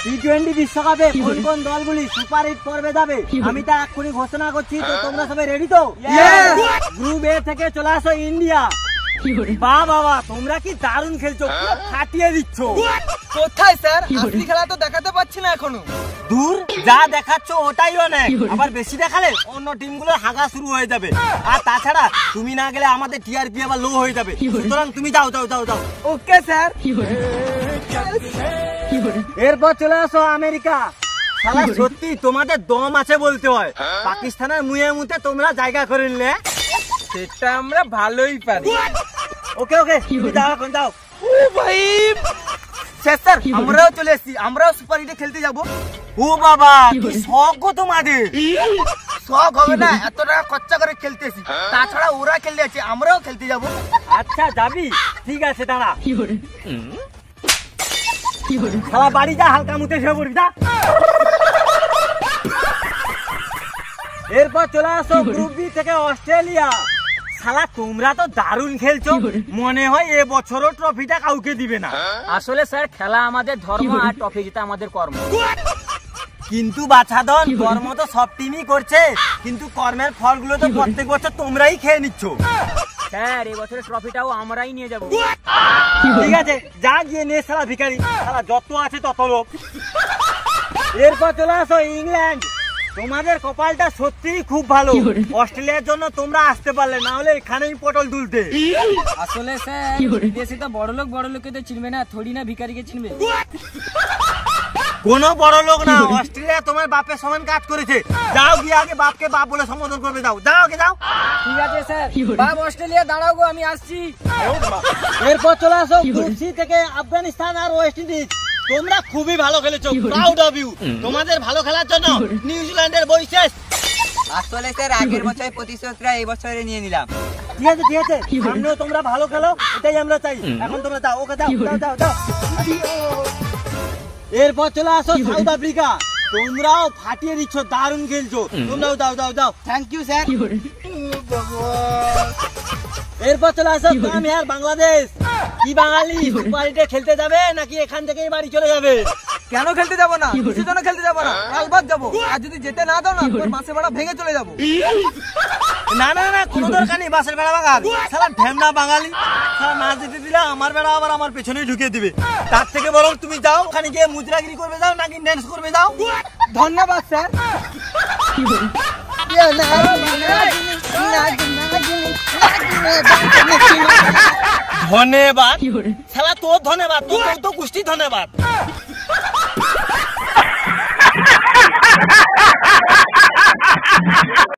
টি-20 বিশ্বকাপে কোন কোন দলগুলি সুপার হিট পর্বে যাবে আমি তা এক্ষুনি ঘোষণা করছি। তো তোমরা সবাই রেডি তো? গ্রুপ এ থেকে চলে আসো ইন্ডিয়া। বাহ বাবা, তোমরা কি দারুণ খেলছো, ফাটিয়ে দিচ্ছ। কোথায় স্যার? আসলি খেলা তো দেখাতে পাচ্ছি না এখনো। দূর, যা দেখাচ্ছ ওটাই অনেক। আবার বেশি দেখালে অন্য টিমগুলোর হাগা শুরু হয়ে যাবে। আর তাছাড়া তুমি না গেলে আমাদের টিআরপি আবার লো হয়ে যাবে। সুতরাং তুমি যাও যাও যাও যাও। Okay sir. এরপর চলে আসো আমেরিকা। শালা সত্যি তোমাদের দম আছে বলতে হয়। পাকিস্তানের মুয়ে মুতে তোমরা জায়গা করে নিলে। সেটা আমরা ভালোই পারি। ওকে ওকে, তুমি যাও এখন যাও। ও ভাই স্যার, আমরাও চলে এসেছি, আমরাও সুপার হিটে খেলতে যাবো। ও বাবা, কি শখ গো তোমাদের। শখ হবে না, এত টাকা খরচা করে খেলতেছি। তাছাড়া ওরা খেলতে যাচ্ছে, আমরাও খেলতে যাবো। আচ্ছা যাবি, ঠিক আছে দাঁড়া। শালা বাড়ি যা, হালকা মুতে শুয়ে পড়বি যা। এরপর চলে আসো গ্রুপ বি থেকে অস্ট্রেলিয়া। শালা তোমরা তো দারুণ খেলছো, মনে হয় এ বছরও ট্রফিটা কাউকে দিবে না। আসলে স্যার খেলা আমাদের ধর্ম আর ট্রফি জেতা আমাদের কর্ম। কিন্তু বাছাধন, কর্ম তো সব টিমই করছে, কিন্তু কর্মের ফলগুলো তো প্রত্যেক বছর তোমরাই খেয়ে নিচ্ছ। স্যার এই বছরের ট্রফিটাও আমরাই নিয়ে যাবো। ঠিক আছে, যা গিয়ে নে শালা ভিখারি, শালা যত আছে তত লোক। এরপর চলে আসো ইংল্যান্ড। তোমাদের কপালটা সত্যিই খুব ভালো, অস্ট্রেলিয়ার জন্য তোমরা আসতে পারলে, না হলে এখানেই পটল তুলতে। আসলে স্যার বিদেশে তো বড় লোককে তো চিনবে না, থোড়ি না ভিখারিকে চিনবে। কোনো বড় লোক না, অস্ট্রেলিয়া তোমার বাপের সমান কাজ করেছে। যাও গিয়ে আগে বাপকে বাপ বলে সম্বোধন করবে, যাও যাও আগে যাও। ঠিক আছে স্যার। বাপ অস্ট্রেলিয়া দাঁড়াও গো, আমি আসছি। এরপর চলে আসো গ্রুপ সি থেকে আফগানিস্তান আর ওয়েস্ট ইন্ডিজ। তোমরা খুবই ভালো খেলেছো, প্রাউড অফ ইউ। তোমাদের ভালো খেলার জন্য নিউজিল্যান্ডের বই শেষ। আসলে স্যার আগের বছরের প্রতিশোধটা এই বছরে নিয়ে নিলাম। ঠিক আছে ঠিক আছে, সামনেও তোমরা ভালো খেলো, এটাই আমরা চাই। এখন তোমরা যাও, ওকে যাও যাও যাও যাও। এরপর চলে আসো সাউথ আফ্রিকা। তোমরাও ফাটিয়ে দিচ্ছ, দারুণ খেলছো, তোমরাও যাও যাও যাও। Thank you sir. এরপর চলে আসো আর বাংলাদেশ। কি বাঙালি সুপার হিটে খেলতে যাবে নাকি এখান থেকেই বাড়ি চলে যাবে? কেন খেলতে যাবো না? কিসের জন্য খেলতে যাবো না? কালবাদ যাবো। আর যদি যেতে না দাও না, তোর মাসে ভাড়া ভেঙে চলে যাবো। না না না, কোনো দরকার নেই বাসের বেড়া ভাঙার। শালা ঢেমনা বাঙালি, শালা না যেতে দিলে আমার বেড়া আবার আমার পেছনেই ঢুকিয়ে দিবে। তার থেকে বরং তুমি যাও, ওখানে গিয়ে মুদ্রাগিরি করবে যাও, নাকি ড্যান্স করবে যাও। ধন্যবাদ স্যার। ধন্যবাদ শালা, তোর ধন্যবাদ, তোর তো গোষ্ঠী ধন্যবাদ।